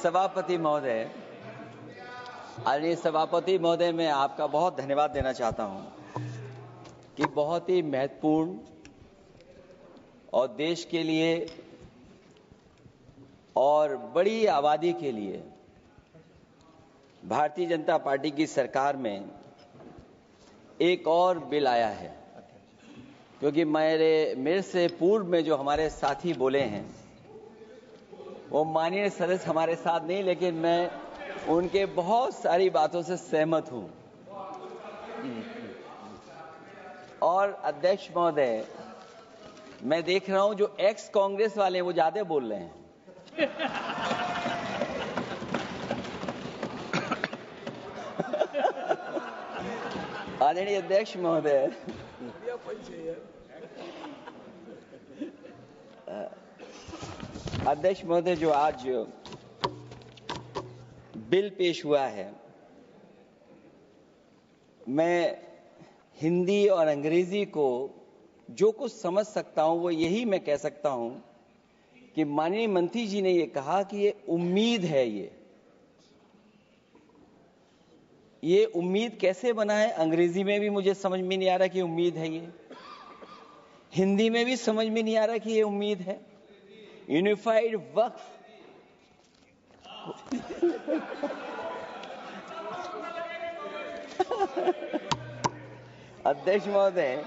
सभापति महोदय, आदरणीय सभापति महोदय, मैं आपका बहुत धन्यवाद देना चाहता हूं कि बहुत ही महत्वपूर्ण और देश के लिए और बड़ी आबादी के लिए भारतीय जनता पार्टी की सरकार में एक और बिल आया है। क्योंकि मेरे से पूर्व में जो हमारे साथी बोले हैं वो माननीय सदस्य हमारे साथ नहीं, लेकिन मैं उनके बहुत सारी बातों से सहमत हूं। और अध्यक्ष महोदय, मैं देख रहा हूं जो एक्स कांग्रेस वाले हैं वो ज्यादा बोल रहे हैं। आदरणीय अध्यक्ष महोदय, अध्यक्ष महोदय, जो आज बिल पेश हुआ है, मैं हिंदी और अंग्रेजी को जो कुछ समझ सकता हूं वो यही मैं कह सकता हूं कि माननीय मंत्री जी ने ये कहा कि ये उम्मीद है। ये उम्मीद कैसे बना है, अंग्रेजी में भी मुझे समझ में नहीं आ रहा कि उम्मीद है, ये हिंदी में भी समझ में नहीं आ रहा कि ये उम्मीद है। यूनिफाइड वक्फ अध्यक्ष महोदय,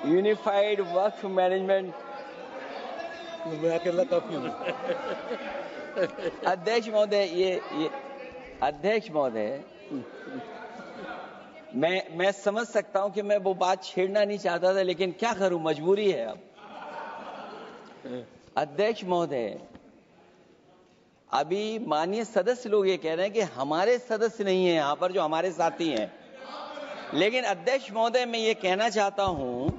यूनिफाइड वक्फ मैनेजमेंट, मैं अकेला काफी हूं। अध्यक्ष महोदय, ये अध्यक्ष महोदय, मैं समझ सकता हूं कि मैं वो बात छेड़ना नहीं चाहता था, लेकिन क्या करूं, मजबूरी है अब। अध्यक्ष महोदय, अभी माननीय सदस्य लोग ये कह रहे हैं कि हमारे सदस्य नहीं है यहां पर जो हमारे साथी हैं, लेकिन अध्यक्ष महोदय मैं ये कहना चाहता हूं,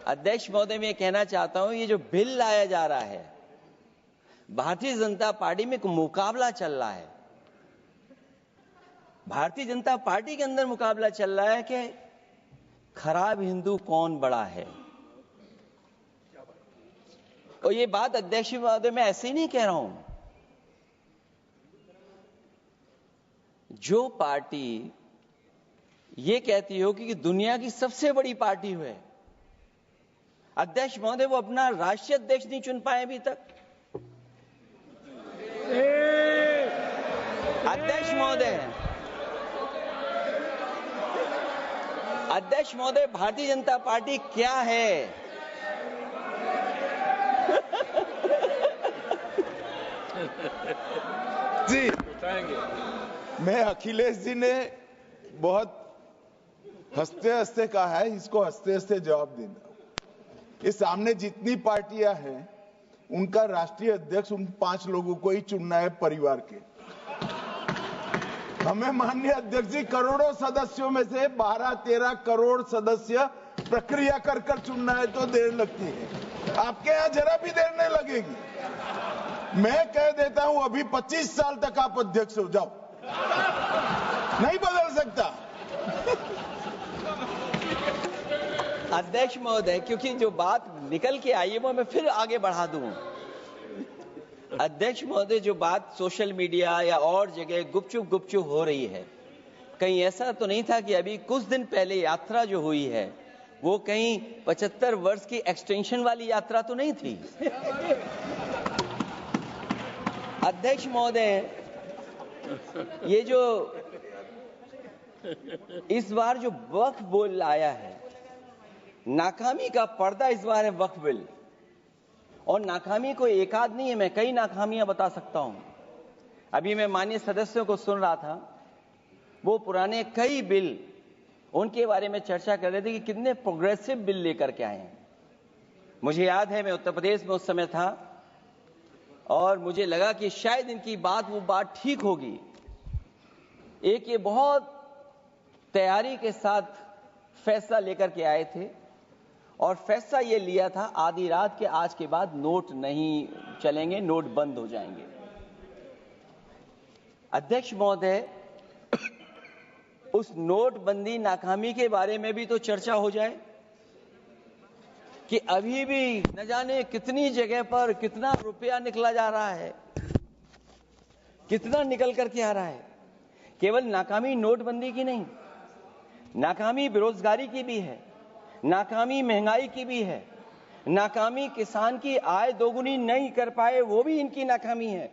अध्यक्ष महोदय मैं ये कहना चाहता हूं, ये जो बिल लाया जा रहा है, भारतीय जनता पार्टी में एक मुकाबला चल रहा है। भारतीय जनता पार्टी के अंदर मुकाबला चल रहा है कि खराब हिंदू कौन बड़ा है। और ये बात अध्यक्ष महोदय मैं ऐसे ही नहीं कह रहा हूं। जो पार्टी ये कहती हो कि दुनिया की सबसे बड़ी पार्टी है, अध्यक्ष महोदय वो अपना राष्ट्रीय अध्यक्ष नहीं चुन पाए अभी तक। अध्यक्ष महोदय, भारतीय जनता पार्टी क्या है? जी, मैं अखिलेश जी ने बहुत हंसते हंसते कहा है, इसको हंसते हंसते जवाब देना। इस सामने जितनी पार्टियां हैं उनका राष्ट्रीय अध्यक्ष उन 5 लोगों को ही चुनना है परिवार के। हमें माननीय अध्यक्ष जी करोड़ों सदस्यों में से 12-13 करोड़ सदस्य प्रक्रिया कर कर चुनना है तो देर लगती है। आपके यहां जरा भी देर नहीं लगेगी। मैं कह देता हूं अभी 25 साल तक आप अध्यक्ष हो जाओ, नहीं बदल सकता। अध्यक्ष महोदय, क्योंकि जो बात निकल के आई है वो मैं फिर आगे बढ़ा दूं। अध्यक्ष महोदय, जो बात सोशल मीडिया या और जगह गुपचुप हो रही है, कहीं ऐसा तो नहीं था कि अभी कुछ दिन पहले यात्रा जो हुई है वो कहीं 75 वर्ष की एक्सटेंशन वाली यात्रा तो नहीं थी। अध्यक्ष महोदय, ये जो इस बार जो वक्फ बिल आया है, नाकामी का पर्दा इस बार है वक्फ बिल। और नाकामी कोई एक आध नहीं है, मैं कई नाकामियां बता सकता हूं। अभी मैं माननीय सदस्यों को सुन रहा था, वो पुराने कई बिल उनके बारे में चर्चा कर रहे थे कि कितने प्रोग्रेसिव बिल लेकर के आए हैं। मुझे याद है मैं उत्तर प्रदेश में उस समय था और मुझे लगा कि शायद इनकी वो बात ठीक होगी। एक ये बहुत तैयारी के साथ फैसला लेकर के आए थे और फैसला ये लिया था आधी रात के आज के बाद नोट नहीं चलेंगे, नोट बंद हो जाएंगे। अध्यक्ष महोदय, उस नोटबंदी नाकामी के बारे में भी तो चर्चा हो जाए कि अभी भी न जाने कितनी जगह पर कितना रुपया निकला जा रहा है। कितना निकल करके आ रहा है। केवल नाकामी नोटबंदी की नहीं, नाकामी बेरोजगारी की भी है, नाकामी महंगाई की भी है, नाकामी किसान की आय दोगुनी नहीं कर पाए वो भी इनकी नाकामी है।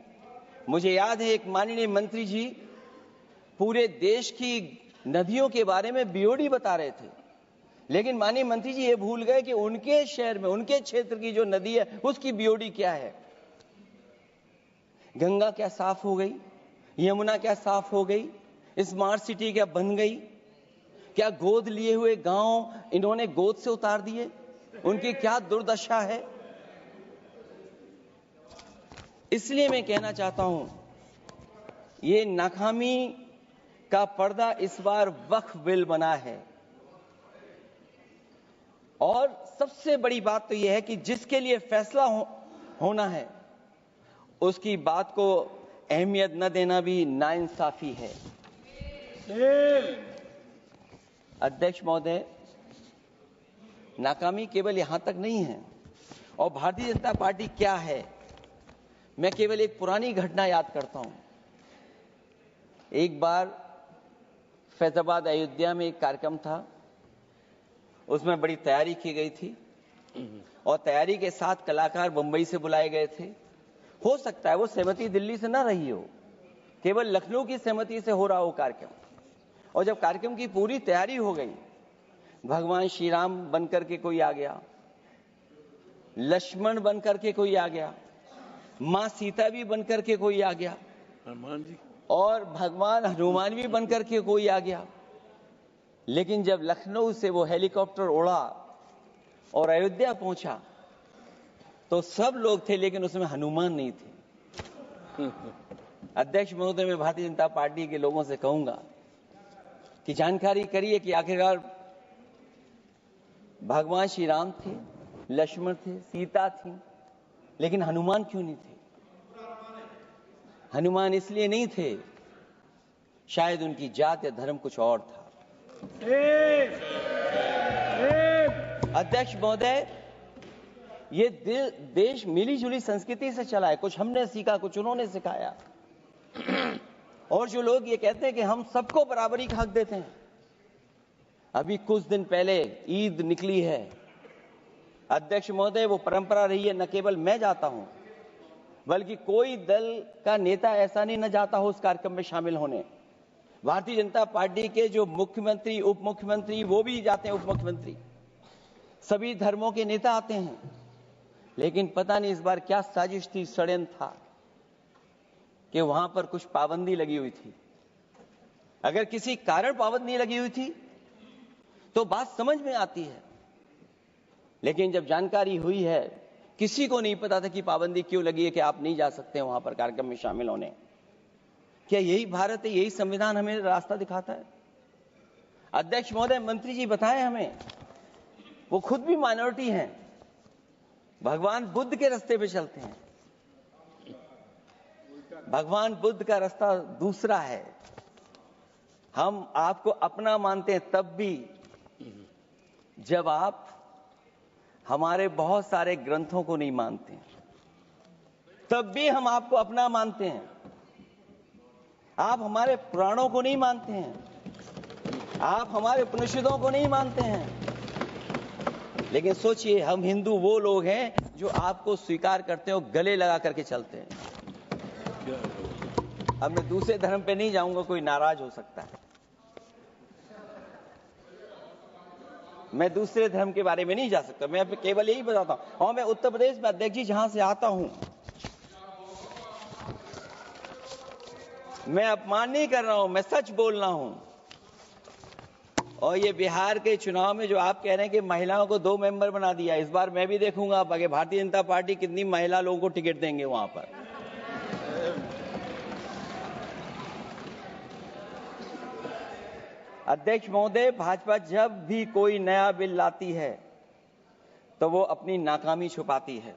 मुझे याद है एक माननीय मंत्री जी पूरे देश की नदियों के बारे में बीओडी बता रहे थे, लेकिन माननीय मंत्री जी ये भूल गए कि उनके शहर में, उनके क्षेत्र की जो नदी है उसकी बीओडी क्या है। गंगा क्या साफ हो गई, यमुना क्या साफ हो गई, स्मार्ट सिटी क्या बन गई, क्या गोद लिए हुए गांव इन्होंने गोद से उतार दिए, उनकी क्या दुर्दशा है। इसलिए मैं कहना चाहता हूं, ये नाकामी का पर्दा इस बार वक्फ बिल बना है। और सबसे बड़ी बात तो यह है कि जिसके लिए फैसला होना है उसकी बात को अहमियत न देना भी नाइंसाफी है। अध्यक्ष महोदय, नाकामी केवल यहां तक नहीं है। और भारतीय जनता पार्टी क्या है, मैं केवल एक पुरानी घटना याद करता हूं। एक बार फैजाबाद अयोध्या में एक कार्यक्रम था, उसमें बड़ी तैयारी की गई थी और तैयारी के साथ कलाकार मुंबई से बुलाए गए थे। हो सकता है वो सहमति दिल्ली से ना रही हो, केवल लखनऊ की सहमति से हो रहा हो कार्यक्रम। और जब कार्यक्रम की पूरी तैयारी हो गई, भगवान श्री राम बनकर के कोई आ गया, लक्ष्मण बनकर के कोई आ गया, मां सीता भी बनकर के कोई आ गया, हनुमान जी, और भगवान हनुमान भी बनकर के कोई आ गया। लेकिन जब लखनऊ से वो हेलीकॉप्टर उड़ा और अयोध्या पहुंचा तो सब लोग थे, लेकिन उसमें हनुमान नहीं थे। अध्यक्ष महोदय, मैं भारतीय जनता पार्टी के लोगों से कहूंगा कि जानकारी करिए कि आखिरकार भगवान श्री राम थे, लक्ष्मण थे, सीता थी, लेकिन हनुमान क्यों नहीं थे? हनुमान इसलिए नहीं थे, शायद उनकी जात या धर्म कुछ और था। अध्यक्ष महोदय, ये देश मिली जुली संस्कृति से चला है। कुछ हमने सीखा, कुछ उन्होंने सिखाया। और जो लोग ये कहते हैं कि हम सबको बराबरी का हक देते हैं, अभी कुछ दिन पहले ईद निकली है। अध्यक्ष महोदय, वो परंपरा रही है, न केवल मैं जाता हूं बल्कि कोई दल का नेता ऐसा नहीं न जाता हो उस कार्यक्रम में शामिल होने। भारतीय जनता पार्टी के जो मुख्यमंत्री, उप मुख्यमंत्री, वो भी जाते हैं, उप मुख्यमंत्री, सभी धर्मों के नेता आते हैं। लेकिन पता नहीं इस बार क्या साजिश थी, षड्यंत्र था कि वहां पर कुछ पाबंदी लगी हुई थी। अगर किसी कारण पाबंदी लगी हुई थी तो बात समझ में आती है, लेकिन जब जानकारी हुई है, किसी को नहीं पता था कि पाबंदी क्यों लगी है कि आप नहीं जा सकते वहां पर कार्यक्रम में शामिल होने। क्या यही भारत है, यही संविधान हमें रास्ता दिखाता है? अध्यक्ष महोदय, मंत्री जी बताएं हमें, वो खुद भी माइनॉरिटी हैं, भगवान बुद्ध के रास्ते पे चलते हैं। भगवान बुद्ध का रास्ता दूसरा है। हम आपको अपना मानते हैं तब भी जब आप हमारे बहुत सारे ग्रंथों को नहीं मानते हैं, तब भी हम आपको अपना मानते हैं। आप हमारे पुराणों को नहीं मानते हैं, आप हमारे उपनिषदों को नहीं मानते हैं, लेकिन सोचिए, हम हिंदू वो लोग हैं जो आपको स्वीकार करते हैं और गले लगा करके चलते हैं। अब मैं दूसरे धर्म पे नहीं जाऊंगा, कोई नाराज हो सकता है। मैं दूसरे धर्म के बारे में नहीं जा सकता, मैं केवल यही बताता हूं। और मैं उत्तर प्रदेश में, अध्यक्ष जी, जहां से आता हूं, मैं अपमान नहीं कर रहा हूं, मैं सच बोल रहा हूं। और ये बिहार के चुनाव में जो आप कह रहे हैं कि महिलाओं को 2 मेंबर बना दिया, इस बार मैं भी देखूंगा आगे भारतीय जनता पार्टी कितनी महिला लोगों को टिकट देंगे वहां पर। अध्यक्ष महोदय, भाजपा जब भी कोई नया बिल लाती है तो वो अपनी नाकामी छुपाती है।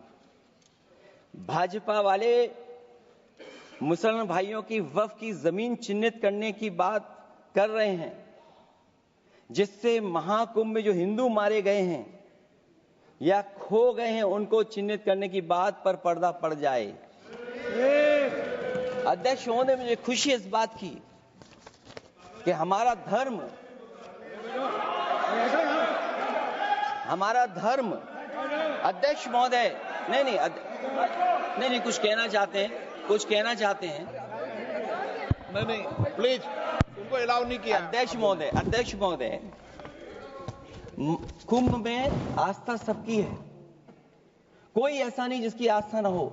भाजपा वाले मुसलमान भाइयों की वक्फ की जमीन चिन्हित करने की बात कर रहे हैं, जिससे महाकुंभ में जो हिंदू मारे गए हैं या खो गए हैं उनको चिन्हित करने की बात पर पर्दा पड़ जाए। अध्यक्ष महोदय, मुझे खुशी इस बात की कि हमारा धर्म अध्यक्ष महोदय नहीं कुछ कहना चाहते हैं नहीं प्लीज, उनको अलाउ नहीं किया। अध्यक्ष महोदय, कुंभ में आस्था सबकी है, कोई ऐसा नहीं जिसकी आस्था ना हो।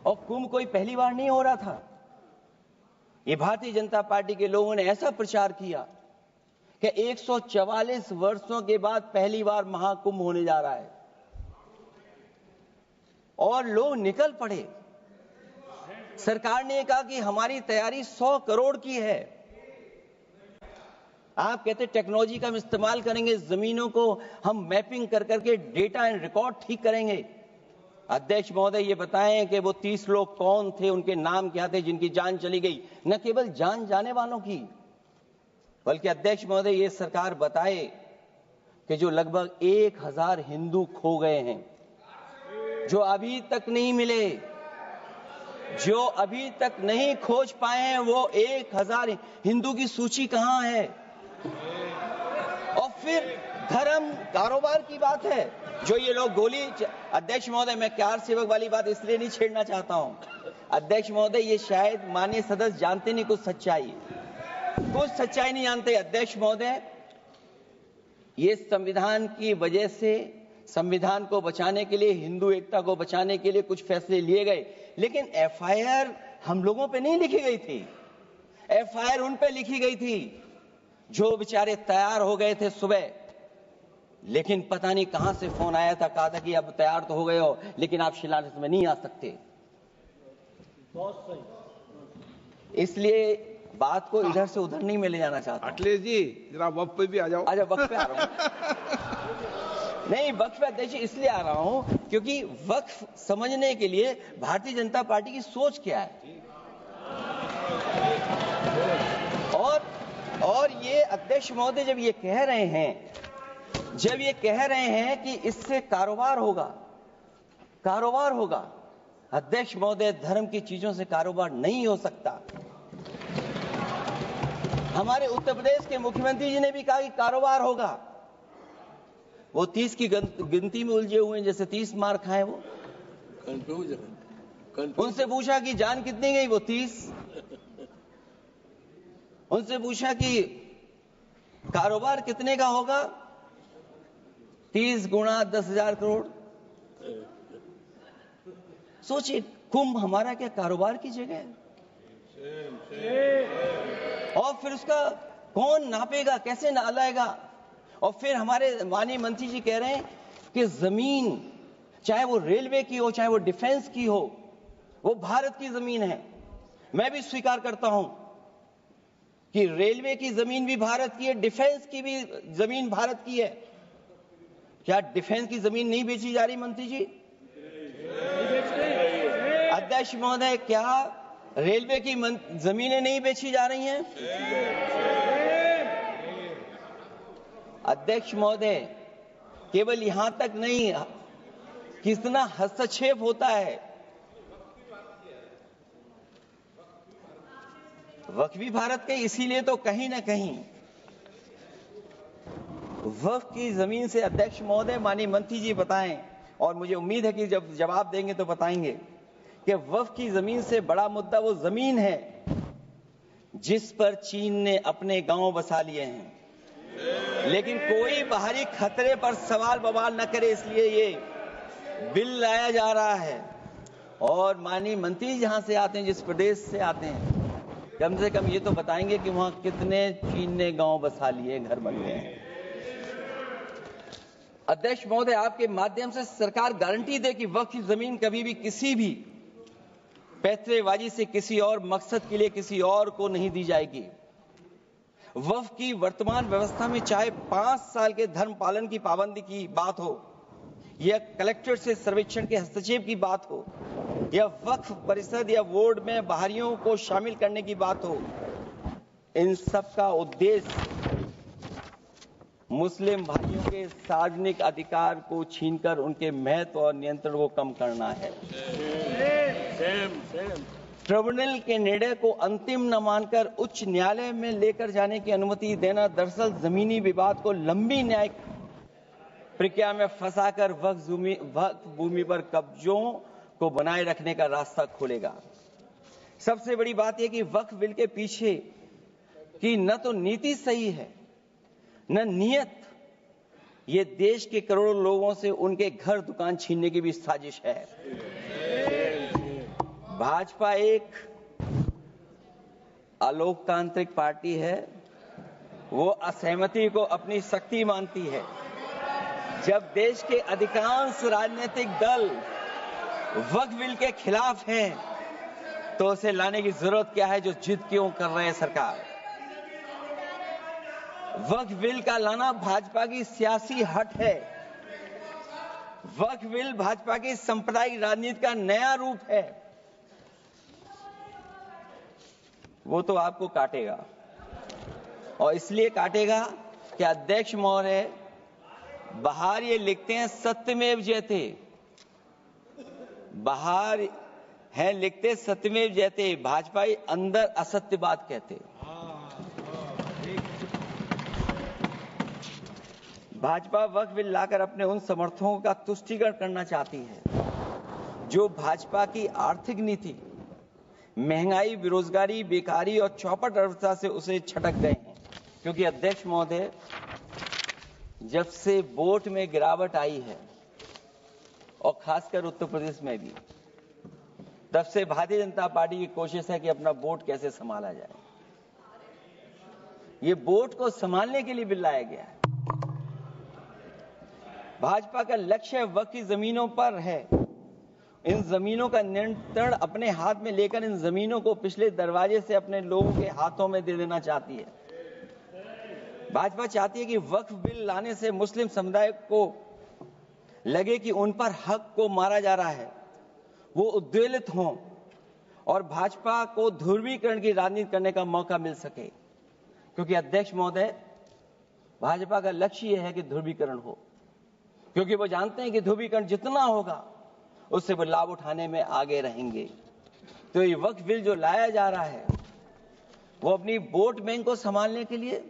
और कुंभ कोई पहली बार नहीं हो रहा था। ये भारतीय जनता पार्टी के लोगों ने ऐसा प्रचार किया कि 144 वर्षों के बाद पहली बार महाकुंभ होने जा रहा है और लोग निकल पड़े। सरकार ने कहा कि हमारी तैयारी 100 करोड़ की है। आप कहते टेक्नोलॉजी का हम इस्तेमाल करेंगे, जमीनों को हम मैपिंग कर करके डेटा एंड रिकॉर्ड ठीक करेंगे। अध्यक्ष महोदय, ये बताएं कि वो 30 लोग कौन थे, उनके नाम क्या थे जिनकी जान चली गई। न केवल जान जाने वालों की, बल्कि अध्यक्ष महोदय ये सरकार बताए कि जो लगभग 1000 हिंदू खो गए हैं, जो अभी तक नहीं मिले, जो अभी तक नहीं खोज पाए हैं, वो 1000 हिंदू की सूची कहां है? और फिर धर्म कारोबार की बात है, जो ये लोग गोली। अध्यक्ष महोदय, मैं कार सेवक वाली बात इसलिए नहीं छेड़ना चाहता हूं। अध्यक्ष महोदय, ये शायद माननीय सदस्य जानते नहीं कुछ सच्चाई नहीं जानते। अध्यक्ष महोदय, ये संविधान की वजह से, संविधान को बचाने के लिए, हिंदू एकता को बचाने के लिए कुछ फैसले लिए गए, लेकिन एफआईआर हम लोगों पे नहीं लिखी गई थी। एफआईआर उन पे लिखी गई थी जो बेचारे तैयार हो गए थे सुबह, लेकिन पता नहीं कहां से फोन आया था, कहा था कि अब तैयार तो हो गए हो, लेकिन आप शिलान्यास में नहीं आ सकते। बहुत सही। इसलिए बात को इधर से उधर नहीं में ले जाना चाहता। अखिलेश जी, जरा वक्त पे भी आ जाओ। अच्छा, वक्त पे आ रहा हूं। नहीं, वक्त पे अध्यक्ष इसलिए आ रहा हूं क्योंकि वक्त समझने के लिए भारतीय जनता पार्टी की सोच क्या है। और ये अध्यक्ष महोदय जब ये कह रहे हैं कि इससे कारोबार होगा, अध्यक्ष महोदय, धर्म की चीजों से कारोबार नहीं हो सकता। हमारे उत्तर प्रदेश के मुख्यमंत्री जी ने भी कहा कि कारोबार होगा। वो 30 की गिनती में उलझे हुए हैं, जैसे 30 मार खाए वो। उनसे पूछा कि जान कितनी गई, वो 30। उनसे पूछा कि कारोबार कितने का होगा, 30 गुणा 10,000 करोड़। सोचिए, कुंभ हमारा क्या कारोबार की जगह है? और फिर उसका कौन नापेगा, कैसे नालाएगा? और फिर हमारे माननीय मंत्री जी कह रहे हैं कि जमीन, चाहे वो रेलवे की हो, चाहे वो डिफेंस की हो, वो भारत की जमीन है। मैं भी स्वीकार करता हूं कि रेलवे की जमीन भी भारत की है, डिफेंस की भी जमीन भारत की है। क्या डिफेंस की जमीन नहीं बेची जा रही मंत्री जी? अध्यक्ष महोदय, क्या रेलवे की जमीनें नहीं बेची जा रही हैं? अध्यक्ष महोदय, केवल यहां तक नहीं, कितना हस्तक्षेप होता है। वक्फ भी भारत के, इसीलिए तो कहीं ना कहीं वक्फ की जमीन से, अध्यक्ष महोदय, माननीय मंत्री जी बताएं, और मुझे उम्मीद है कि जब जवाब देंगे तो बताएंगे कि वक्फ की जमीन से बड़ा मुद्दा वो जमीन है जिस पर चीन ने अपने गांव बसा लिए हैं, लेकिन कोई बाहरी खतरे पर सवाल बवाल न करे, इसलिए ये बिल लाया जा रहा है। और माननीय मंत्री जहां से आते हैं, जिस प्रदेश से आते हैं, कम से कम ये तो बताएंगे कि वहां कितने चीन ने गांव बसा लिए, घर बन गए हैं। अध्यक्ष महोदय, आपके माध्यम से सरकार गारंटी दे कि वक्फ की जमीन कभी भी किसी भी पैतरेबाजी से किसी और मकसद के लिए किसी और को नहीं दी जाएगी। वक्फ की वर्तमान व्यवस्था में चाहे 5 साल के धर्म पालन की पाबंदी की बात हो, या कलेक्टर से सर्वेक्षण के हस्तक्षेप की बात हो, या वक्फ परिषद या बोर्ड में बाहरियों को शामिल करने की बात हो, इन सब का उद्देश्य मुस्लिम भाइयों के सार्वजनिक अधिकार को छीनकर उनके महत्व और नियंत्रण को कम करना है। ट्रिब्यूनल के निर्णय को अंतिम न मानकर उच्च न्यायालय में लेकर जाने की अनुमति देना दरअसल जमीनी विवाद को लंबी न्यायिक प्रक्रिया में फंसाकर वक्फ भूमि पर कब्जों को बनाए रखने का रास्ता खोलेगा। सबसे बड़ी बात यह कि वक्फ बिल के पीछे की न तो नीति सही है न नीयत, ये देश के करोड़ों लोगों से उनके घर दुकान छीनने की भी साजिश है। भाजपा एक अलोकतांत्रिक पार्टी है, वो असहमति को अपनी शक्ति मानती है। जब देश के अधिकांश राजनीतिक दल वक्फ बिल के खिलाफ हैं, तो उसे लाने की जरूरत क्या है जो जिद क्यों कर रहे हैं सरकार। वक्फ बिल का लाना भाजपा की सियासी हट है। वक्फ बिल भाजपा की सांप्रदायिक राजनीति का नया रूप है। वो तो आपको काटेगा, और इसलिए काटेगा कि अध्यक्ष महोदय बाहर ये लिखते हैं सत्यमेव जयते, बाहर है लिखते सत्यमेव जयते, भाजपा अंदर असत्य बात कहते। भाजपा वक्फ बिल लाकर अपने उन समर्थकों का तुष्टीकरण करना चाहती है जो भाजपा की आर्थिक नीति, महंगाई, बेरोजगारी, बेकारी और चौपट अर्थव्यवस्था से उसे छटक गए हैं। क्योंकि अध्यक्ष महोदय, जब से वोट में गिरावट आई है और खासकर उत्तर प्रदेश में भी, तब से भारतीय जनता पार्टी की कोशिश है कि अपना वोट कैसे संभाला जाए। ये वोट को संभालने के लिए बिल लाया गया है। भाजपा का लक्ष्य वक्फ की जमीनों पर है। इन जमीनों का नियंत्रण अपने हाथ में लेकर इन जमीनों को पिछले दरवाजे से अपने लोगों के हाथों में दे देना चाहती है। भाजपा चाहती है कि वक्फ बिल लाने से मुस्लिम समुदाय को लगे कि उन पर हक को मारा जा रहा है, वो उद्वेलित हों और भाजपा को ध्रुवीकरण की राजनीति करने का मौका मिल सके। क्योंकि अध्यक्ष महोदय, भाजपा का लक्ष्य यह है कि ध्रुवीकरण हो, क्योंकि वो जानते हैं कि ध्रुवीकरण जितना होगा उससे वो लाभ उठाने में आगे रहेंगे। तो ये वक्फ बिल जो लाया जा रहा है वो अपनी वोट बैंक को संभालने के लिए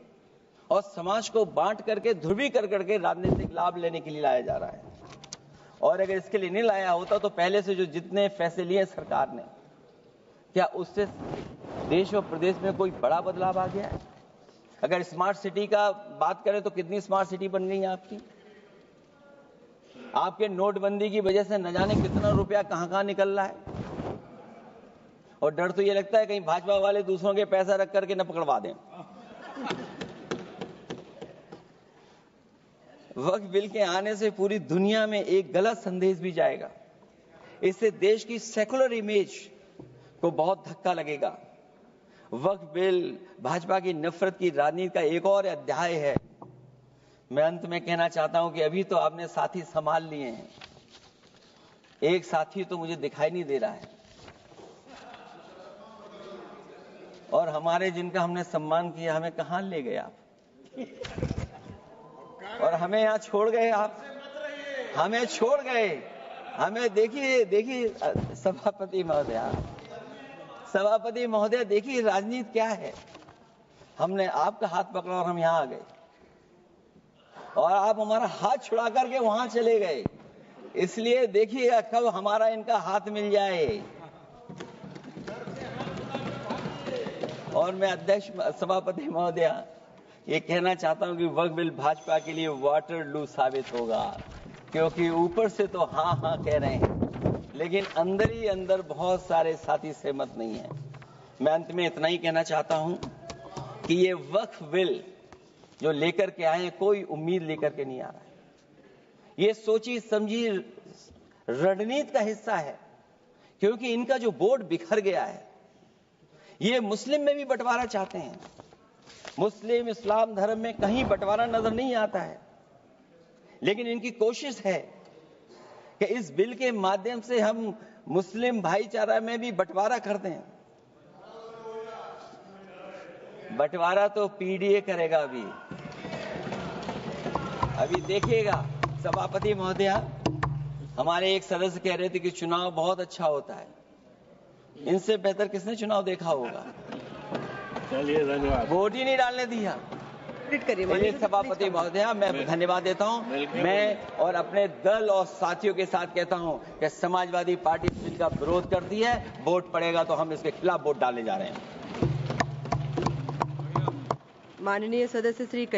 और समाज को बांट करके ध्रुवीकरण करके राजनीतिक लाभ लेने के लिए लाया जा रहा है। और अगर इसके लिए नहीं लाया होता तो पहले से जो जितने फैसले लिए सरकार ने, क्या उससे देश और प्रदेश में कोई बड़ा बदलाव आ गया है? अगर स्मार्ट सिटी का बात करें तो कितनी स्मार्ट सिटी बन गई है आपकी? आपके नोटबंदी की वजह से न जाने कितना रुपया कहां निकल रहा है। और डर तो ये लगता है कहीं भाजपा वाले दूसरों के पैसा रख करके न पकड़वा दें। वक्फ बिल के आने से पूरी दुनिया में एक गलत संदेश भी जाएगा। इससे देश की सेकुलर इमेज को बहुत धक्का लगेगा। वक्फ बिल भाजपा की नफरत की राजनीति का एक और अध्याय है। मैं अंत में कहना चाहता हूं कि अभी तो आपने साथी संभाल लिए हैं, एक साथी तो मुझे दिखाई नहीं दे रहा है। और हमारे जिनका हमने सम्मान किया, हमें कहां ले गए आप? और हमें यहां छोड़ गए आप, हमें छोड़ गए। हमें देखिए सभापति महोदय देखिए राजनीति क्या है। हमने आपका हाथ पकड़ा और हम यहां आ गए, और आप हमारा हाथ छुड़ा करके वहां चले गए। इसलिए देखिए कब हमारा इनका हाथ मिल जाए। और मैं अध्यक्ष सभापति महोदय ये कहना चाहता हूं कि वक्फ बिल भाजपा के लिए वाटरलू साबित होगा, क्योंकि ऊपर से तो हाँ हाँ कह रहे हैं, लेकिन अंदर ही अंदर बहुत सारे साथी सहमत नहीं है। मैं अंत में इतना ही कहना चाहता हूं कि ये वक्फ बिल जो लेकर के आए, कोई उम्मीद लेकर के नहीं आ रहा है। ये सोची समझी रणनीति का हिस्सा है, क्योंकि इनका जो वोट बिखर गया है, ये मुस्लिम में भी बंटवारा चाहते हैं। मुस्लिम इस्लाम धर्म में कहीं बंटवारा नजर नहीं आता है, लेकिन इनकी कोशिश है कि इस बिल के माध्यम से हम मुस्लिम भाईचारा में भी बंटवारा करते हैं। बंटवारा तो पीडीए करेगा। अभी देखिएगा सभापति महोदया, हमारे एक सदस्य कह रहे थे कि चुनाव बहुत अच्छा होता है, इनसे बेहतर किसने चुनाव देखा होगा? चलिए धन्यवाद। वोट ही नहीं डालने दिया। चलिए सभापति महोदया, मैं धन्यवाद देता हूं। मैं और अपने दल और साथियों के साथ कहता हूं कि समाजवादी पार्टी बिल का विरोध करती है, वोट पड़ेगा तो हम इसके खिलाफ वोट डालने जा रहे हैं। माननीय सदस्य श्री